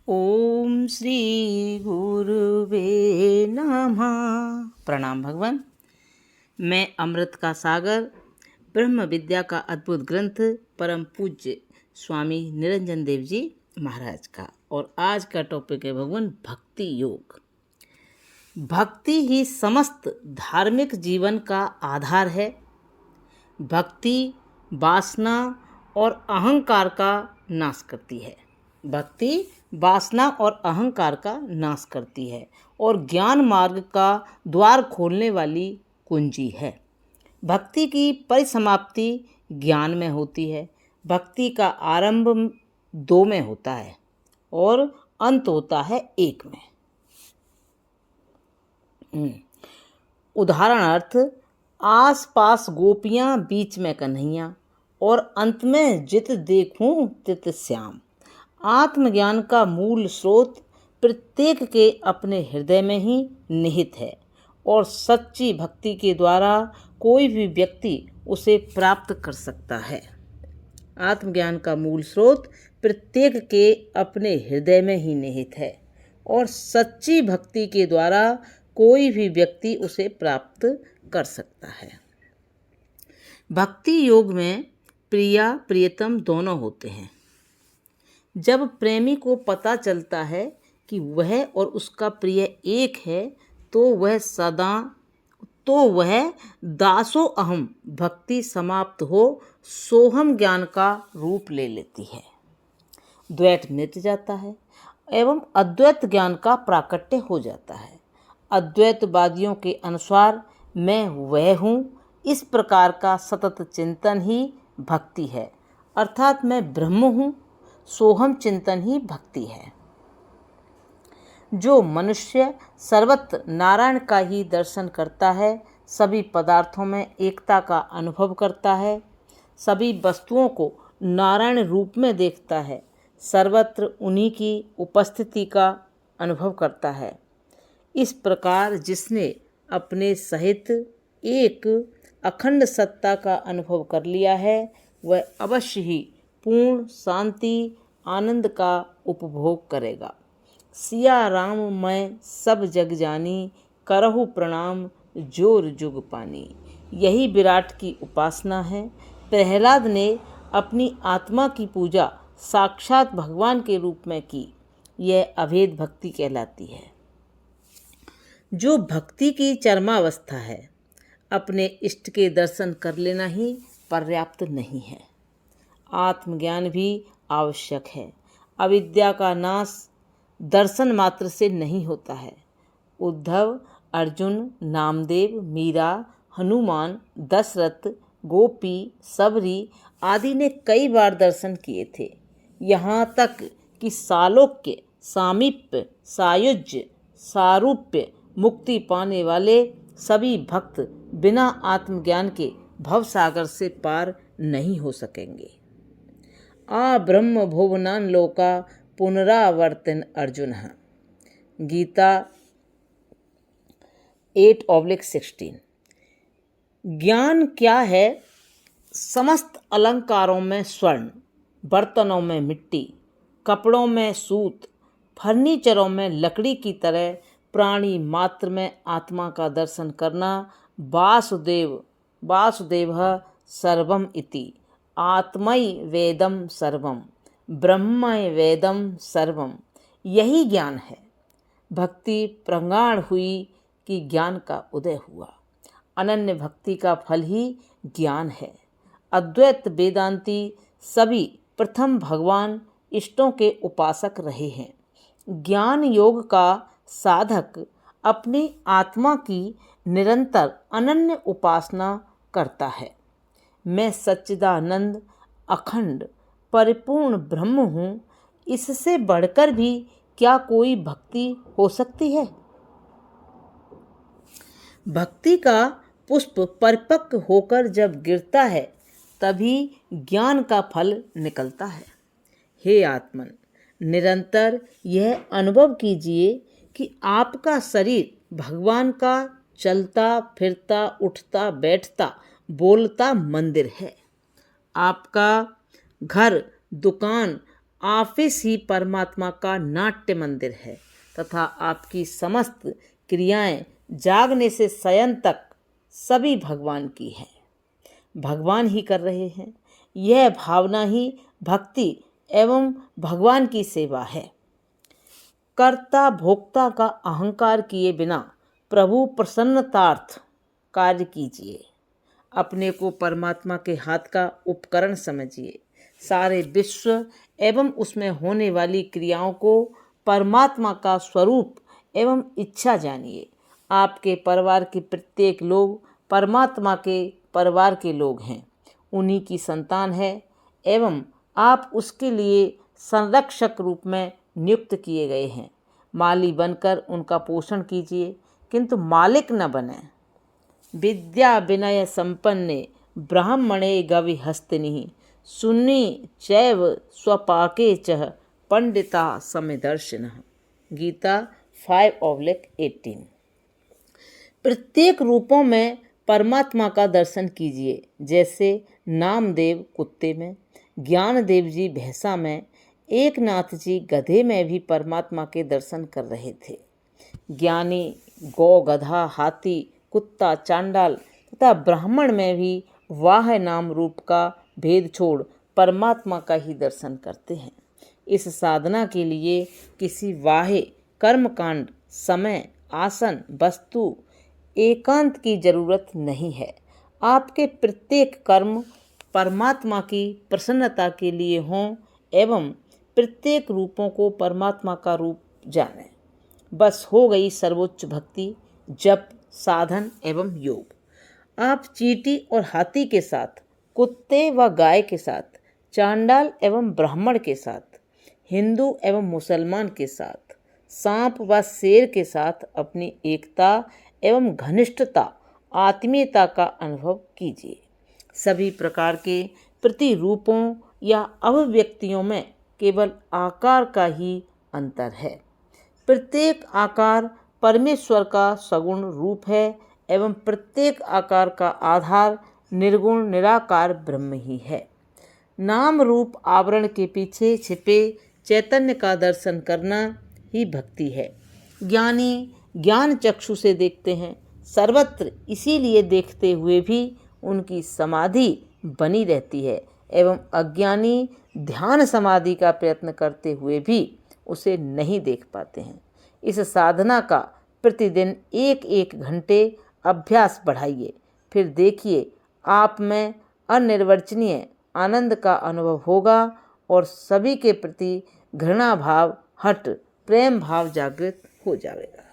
ओम श्री गुरुवे नमः। प्रणाम भगवान। मैं अमृत का सागर, ब्रह्म विद्या का अद्भुत ग्रंथ, परम पूज्य स्वामी निरंजन देव जी महाराज का। और आज का टॉपिक है भगवान भक्ति योग। भक्ति ही समस्त धार्मिक जीवन का आधार है। भक्ति वासना और अहंकार का नाश करती है। भक्ति वासना और अहंकार का नाश करती है और ज्ञान मार्ग का द्वार खोलने वाली कुंजी है। भक्ति की परिसमाप्ति ज्ञान में होती है। भक्ति का आरंभ दो में होता है और अंत होता है एक में। उदाहरणार्थ, आस पास गोपियाँ, बीच में कन्हैया और अंत में जित देखूं तित श्याम। आत्मज्ञान का मूल स्रोत प्रत्येक के अपने हृदय में ही निहित है और सच्ची भक्ति के द्वारा कोई भी व्यक्ति उसे प्राप्त कर सकता है। आत्मज्ञान का मूल स्रोत प्रत्येक के अपने हृदय में ही निहित है और सच्ची भक्ति के द्वारा कोई भी व्यक्ति उसे प्राप्त कर सकता है। भक्ति योग में प्रिया प्रियतम दोनों होते हैं। जब प्रेमी को पता चलता है कि वह और उसका प्रिय एक है तो वह दासो अहम भक्ति समाप्त हो सोहम ज्ञान का रूप ले लेती है। द्वैत मिट जाता है एवं अद्वैत ज्ञान का प्राकट्य हो जाता है। अद्वैतवादियों के अनुसार मैं वह हूँ, इस प्रकार का सतत चिंतन ही भक्ति है, अर्थात मैं ब्रह्म हूँ। सोहम चिंतन ही भक्ति है। जो मनुष्य सर्वत्र नारायण का ही दर्शन करता है, सभी पदार्थों में एकता का अनुभव करता है, सभी वस्तुओं को नारायण रूप में देखता है, सर्वत्र उन्हीं की उपस्थिति का अनुभव करता है। इस प्रकार जिसने अपने सहित एक अखंड सत्ता का अनुभव कर लिया है, वह अवश्य ही पूर्ण शांति आनंद का उपभोग करेगा। सिया राम मैं सब जग जानी, करहु प्रणाम जोर जुग पानी। यही विराट की उपासना है। प्रहलाद ने अपनी आत्मा की पूजा साक्षात भगवान के रूप में की। यह अभेद भक्ति कहलाती है। जो भक्ति की चरमावस्था है, अपने इष्ट के दर्शन कर लेना ही पर्याप्त नहीं है। आत्मज्ञान भी आवश्यक है। अविद्या का नाश दर्शन मात्र से नहीं होता है। उद्धव, अर्जुन, नामदेव, मीरा, हनुमान, दशरथ, गोपी, सबरी आदि ने कई बार दर्शन किए थे। यहाँ तक कि सालोक्य, सामीप्य, सायुज्य, सारूप्य मुक्ति पाने वाले सभी भक्त बिना आत्मज्ञान के भवसागर से पार नहीं हो सकेंगे। आ ब्रह्म भुवनान लोका पुनरावर्तन अर्जुन। गीता 8:16। ज्ञान क्या है? समस्त अलंकारों में स्वर्ण, बर्तनों में मिट्टी, कपड़ों में सूत, फर्नीचरों में लकड़ी की तरह प्राणी मात्र में आत्मा का दर्शन करना। वासुदेव सर्वम इति आत्मै वेदम सर्वम ब्रह्मै वेदम सर्वम। यही ज्ञान है। भक्ति प्रगाढ़ हुई कि ज्ञान का उदय हुआ। अनन्य भक्ति का फल ही ज्ञान है। अद्वैत वेदांती सभी प्रथम भगवान इष्टों के उपासक रहे हैं। ज्ञान योग का साधक अपनी आत्मा की निरंतर अनन्य उपासना करता है। मैं सच्चिदानंद अखंड परिपूर्ण ब्रह्म हूँ, इससे बढ़कर भी क्या कोई भक्ति हो सकती है? भक्ति का पुष्प परिपक्व होकर जब गिरता है तभी ज्ञान का फल निकलता है। हे आत्मन, निरंतर यह अनुभव कीजिए कि आपका शरीर भगवान का चलता फिरता उठता बैठता बोलता मंदिर है। आपका घर, दुकान ऑफिस ही परमात्मा का नाट्य मंदिर है तथा आपकी समस्त क्रियाएं जागने से शयन तक सभी भगवान की हैं, भगवान ही कर रहे हैं। यह भावना ही भक्ति एवं भगवान की सेवा है। कर्ता भोक्ता का अहंकार किए बिना प्रभु प्रसन्नतार्थ कार्य कीजिए। अपने को परमात्मा के हाथ का उपकरण समझिए। सारे विश्व एवं उसमें होने वाली क्रियाओं को परमात्मा का स्वरूप एवं इच्छा जानिए। आपके परिवार के प्रत्येक लोग परमात्मा के परिवार के लोग हैं, उन्हीं की संतान है एवं आप उसके लिए संरक्षक रूप में नियुक्त किए गए हैं। माली बनकर उनका पोषण कीजिए, किंतु मालिक न बने। विद्या विनय संपन्ने ब्राह्मणे गविहस्तिनि सुन्नि चैव स्वपाके चह पंडिता समदर्शिनः। गीता 5:18। प्रत्येक रूपों में परमात्मा का दर्शन कीजिए। जैसे नामदेव कुत्ते में, ज्ञानदेव जी भैंसा में, एकनाथ जी गधे में भी परमात्मा के दर्शन कर रहे थे। ज्ञानी गौ, गधा, हाथी, कुत्ता, चांडाल तथा ब्राह्मण में भी वाह नाम रूप का भेद छोड़ परमात्मा का ही दर्शन करते हैं। इस साधना के लिए किसी वाहे कर्मकांड, समय, आसन, वस्तु, एकांत की जरूरत नहीं है। आपके प्रत्येक कर्म परमात्मा की प्रसन्नता के लिए हों एवं प्रत्येक रूपों को परमात्मा का रूप जानें। बस हो गई सर्वोच्च भक्ति, जप, साधन एवं योग। आप चींटी और हाथी के साथ, कुत्ते व गाय के साथ, चांडाल एवं ब्राह्मण के साथ, हिंदू एवं मुसलमान के साथ, सांप व शेर के साथ अपनी एकता एवं घनिष्ठता, आत्मीयता का अनुभव कीजिए। सभी प्रकार के प्रतिरूपों या अभिव्यक्तियों में केवल आकार का ही अंतर है। प्रत्येक आकार परमेश्वर का सगुण रूप है एवं प्रत्येक आकार का आधार निर्गुण निराकार ब्रह्म ही है। नाम रूप आवरण के पीछे छिपे चैतन्य का दर्शन करना ही भक्ति है। ज्ञानी ज्ञान चक्षु से देखते हैं, सर्वत्र इसीलिए देखते हुए भी उनकी समाधि बनी रहती है एवं अज्ञानी ध्यान समाधि का प्रयत्न करते हुए भी उसे नहीं देख पाते हैं। इस साधना का प्रतिदिन 1-1 घंटे अभ्यास बढ़ाइए, फिर देखिए आप में अनिर्वचनीय आनंद का अनुभव होगा और सभी के प्रति घृणा भाव हट प्रेम भाव जागृत हो जाएगा।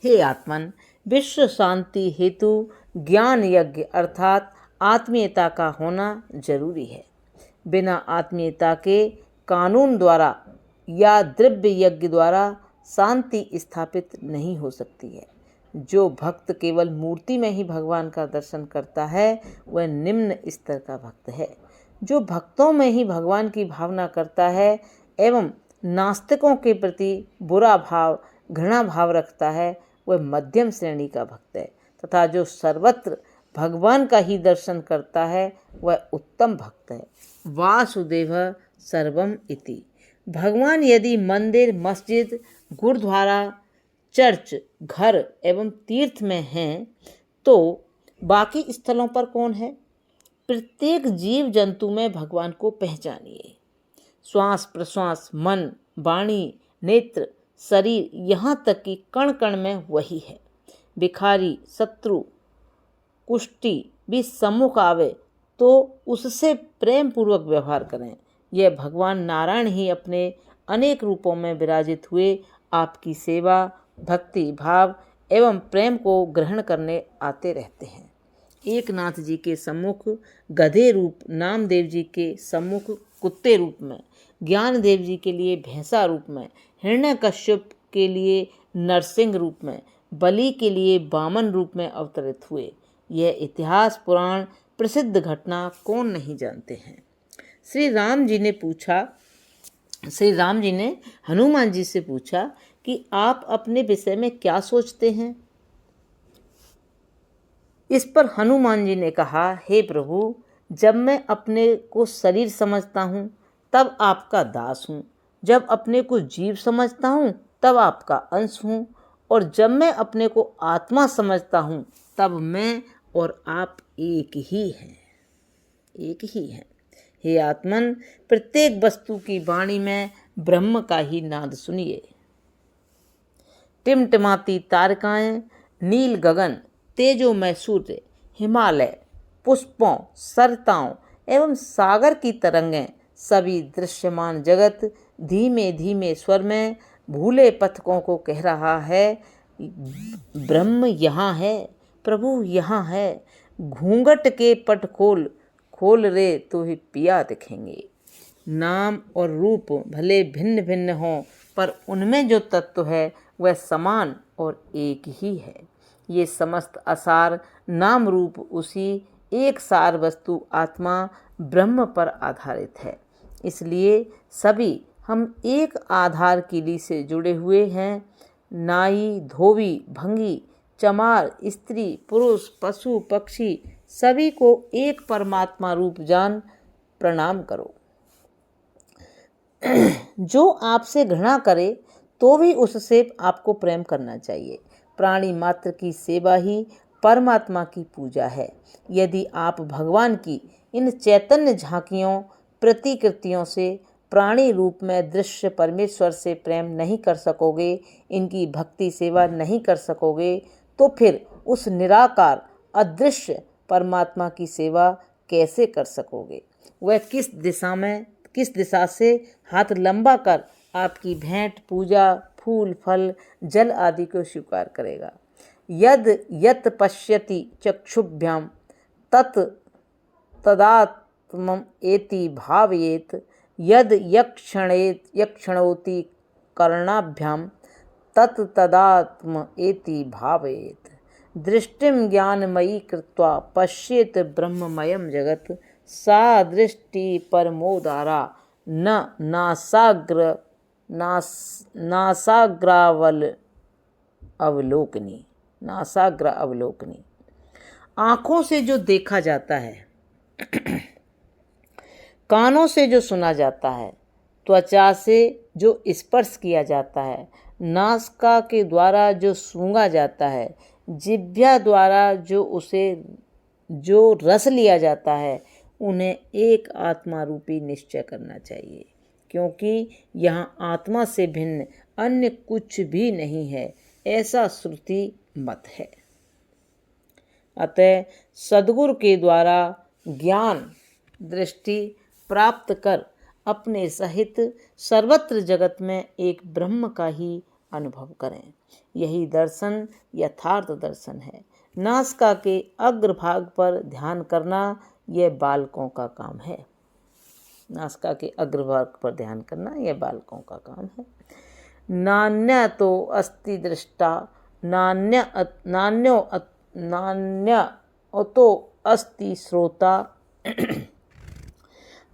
हे आत्मन, विश्व शांति हेतु ज्ञान यज्ञ अर्थात आत्मीयता का होना जरूरी है। बिना आत्मीयता के कानून द्वारा या द्रव्य यज्ञ द्वारा शांति स्थापित नहीं हो सकती है। जो भक्त केवल मूर्ति में ही भगवान का दर्शन करता है वह निम्न स्तर का भक्त है। जो भक्तों में ही भगवान की भावना करता है एवं नास्तिकों के प्रति बुरा भाव, घृणा भाव रखता है वह मध्यम श्रेणी का भक्त है, तथा जो सर्वत्र भगवान का ही दर्शन करता है वह उत्तम भक्त है। वासुदेव सर्वम इति। भगवान यदि मंदिर, मस्जिद, गुरुद्वारा, चर्च, घर एवं तीर्थ में हैं तो बाकी स्थलों पर कौन है? प्रत्येक जीव जंतु में भगवान को पहचानिए। श्वास प्रश्वास, मन, वाणी, नेत्र, शरीर, यहाँ तक कि कण कण में वही है। भिखारी, शत्रु, कुष्ठी भी सम्मुख आवे तो उससे प्रेम पूर्वक व्यवहार करें। यह भगवान नारायण ही अपने अनेक रूपों में विराजित हुए आपकी सेवा, भक्ति भाव एवं प्रेम को ग्रहण करने आते रहते हैं। एकनाथ जी के सम्मुख गधे रूप, नामदेव जी के सम्मुख कुत्ते रूप में, ज्ञानदेव जी के लिए भैंसा रूप में, हिरण्यकश्यप के लिए नरसिंह रूप में, बलि के लिए वामन रूप में अवतरित हुए। यह इतिहास पुराण प्रसिद्ध घटना कौन नहीं जानते हैं। श्री राम जी ने हनुमान जी से पूछा कि आप अपने विषय में क्या सोचते हैं। इस पर हनुमान जी ने कहा, हे प्रभु, जब मैं अपने को शरीर समझता हूँ तब आपका दास हूँ। जब अपने को जीव समझता हूँ तब आपका अंश हूँ, और जब मैं अपने को आत्मा समझता हूँ तब मैं और आप एक ही हैं, एक ही हैं। हे आत्मन, प्रत्येक वस्तु की वाणी में ब्रह्म का ही नाद सुनिए। टिमटिमाती तारकाएं, नील गगन, तेजोमय सूर्य, हिमालय, पुष्पों, सरताओं एवं सागर की तरंगें, सभी दृश्यमान जगत धीमे धीमे स्वर में भूले पथिकों को कह रहा है, ब्रह्म यहाँ है, प्रभु यहाँ है। घूंघट के पट खोल, खोल रे तो ही पिया दिखेंगे। नाम और रूप भले भिन्न भिन्न हों, पर उनमें जो तत्व है वह समान और एक ही है। ये समस्त असार नाम रूप उसी एक सार वस्तु आत्मा ब्रह्म पर आधारित है। इसलिए सभी हम एक आधार कीली से जुड़े हुए हैं। नाई, धोबी, भंगी, चमार, स्त्री, पुरुष, पशु, पक्षी, सभी को एक परमात्मा रूप जान प्रणाम करो। जो आपसे घृणा करे तो भी उससे आपको प्रेम करना चाहिए। प्राणी मात्र की सेवा ही परमात्मा की पूजा है। यदि आप भगवान की इन चैतन्य झांकियों, प्रतिकृतियों से प्राणी रूप में दृश्य परमेश्वर से प्रेम नहीं कर सकोगे, इनकी भक्ति सेवा नहीं कर सकोगे, तो फिर उस निराकार अदृश्य परमात्मा की सेवा कैसे कर सकोगे? वह किस दिशा से हाथ लंबा कर आपकी भेंट, पूजा, फूल, फल, जल आदि को स्वीकार करेगा? यद यत पश्यति चक्षुभ्याम तत् तदात्मम एति भावयेत, यद यक्षणोति कर्णाभ्याम तत् तदात्म एति भावयेत। दृष्टिम ज्ञानमयी कृत्वा पश्येत ब्रह्ममयं जगत्, सा दृष्टि परमोदारा न नासाग्र अवलोकनी। आँखों से जो देखा जाता है, कानों से जो सुना जाता है, त्वचा से जो स्पर्श किया जाता है, नासिका के द्वारा जो सूंघा जाता है, जिह्वा द्वारा जो रस लिया जाता है, उन्हें एक आत्मा रूपी निश्चय करना चाहिए, क्योंकि यहाँ आत्मा से भिन्न अन्य कुछ भी नहीं है, ऐसा श्रुति मत है। अतः सद्गुरु के द्वारा ज्ञान दृष्टि प्राप्त कर अपने सहित सर्वत्र जगत में एक ब्रह्म का ही अनुभव करें। यही दर्शन यथार्थ दर्शन है। नासिका के अग्रभाग पर ध्यान करना यह बालकों का काम है। नासिका के अग्रभाग पर ध्यान करना यह बालकों का काम है। नान्य तो अस्ति दृष्टा, नान्यो तो अस्ति श्रोता,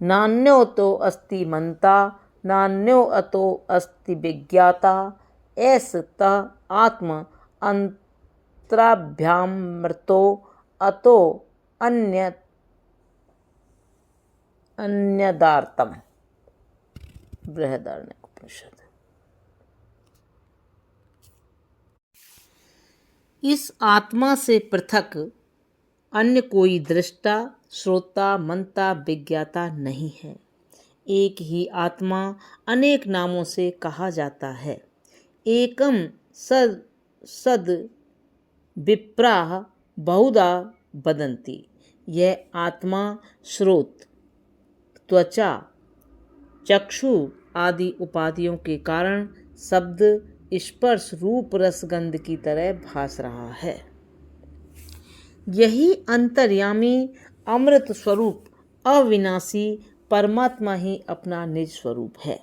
नान्यो तो अस्ति मंता, नान्यो अतो अस्ति विज्ञाता। ऐसत आत्म अंतराभ्यामृतो अतो अन्यदार्तम। बृहदारण्यकोपनिषद। इस आत्मा से पृथक अन्य कोई दृष्टा, श्रोता, मंता, विज्ञाता नहीं है। एक ही आत्मा अनेक नामों से कहा जाता है। एकम सद विप्राह बहुधा वदन्ति। यह आत्मा श्रोत, त्वचा, चक्षु आदि उपाधियों के कारण शब्द, स्पर्श, रूप, रसगंध की तरह भास रहा है। यही अंतर्यामी अमृत स्वरूप अविनाशी परमात्मा ही अपना निज स्वरूप है।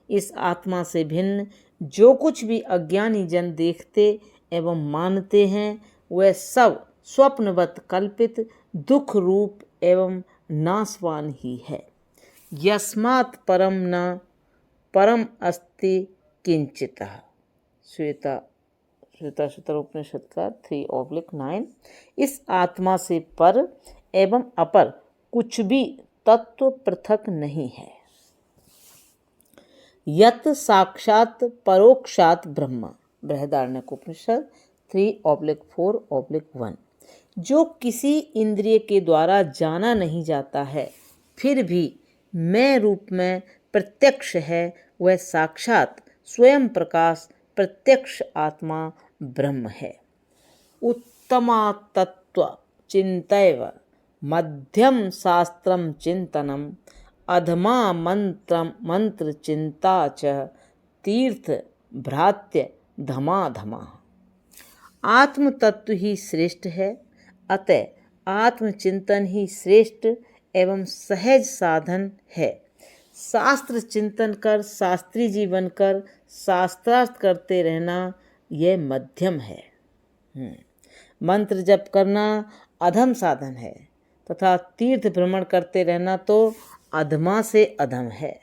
इस आत्मा से भिन्न जो कुछ भी अज्ञानी जन देखते एवं मानते हैं, वह सब स्वप्नवत कल्पित दुख रूप एवं नाशवान ही है। यस्मात् परम अस्ति किंचितः। श्वेता उपनिषद का 3/9। इस आत्मा से पर एवं अपर कुछ भी तत्व पृथक नहीं है। यत साक्षात परोक्षात ब्रह्म, बृहदारण्यकोपनिषद 3/4/1। जो किसी इंद्रिय के द्वारा जाना नहीं जाता है फिर भी मैं रूप में प्रत्यक्ष है, वह साक्षात स्वयं प्रकाश प्रत्यक्ष आत्मा ब्रह्म है। उत्तमा तत्व चिंतैव मध्यम शास्त्रम चिंतनम अधमा मंत्र चिंता च तीर्थ भ्रात्य धमाधमा। आत्म तत्व ही श्रेष्ठ है, अतः आत्मचिंतन ही श्रेष्ठ एवं सहज साधन है। शास्त्र चिंतन कर शास्त्री जीवन कर शास्त्रार्थ करते रहना यह मध्यम है। मंत्र जप करना अधम साधन है तथा तीर्थ भ्रमण करते रहना तो अधमा से अधम है।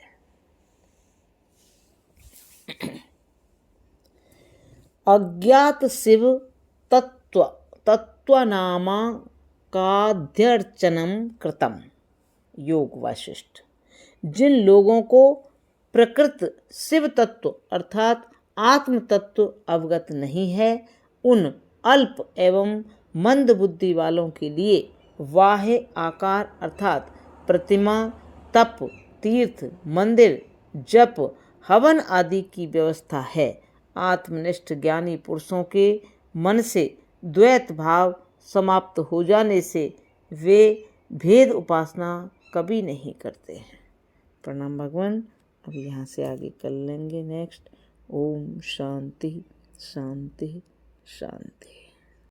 अज्ञात शिव तत्वनामा काध्यर्चनम कृतम। योग वासिष्ठ। जिन लोगों को प्रकृत शिव तत्व अर्थात आत्म तत्व अवगत नहीं है, उन अल्प एवं मंद बुद्धि वालों के लिए बाह्य आकार अर्थात प्रतिमा, तप, तीर्थ, मंदिर, जप, हवन आदि की व्यवस्था है। आत्मनिष्ठ ज्ञानी पुरुषों के मन से द्वैत भाव समाप्त हो जाने से वे भेद उपासना कभी नहीं करते हैं। प्रणाम भगवान। अब यहाँ से आगे कर लेंगे नेक्स्ट। ओम शांति शांति शांति।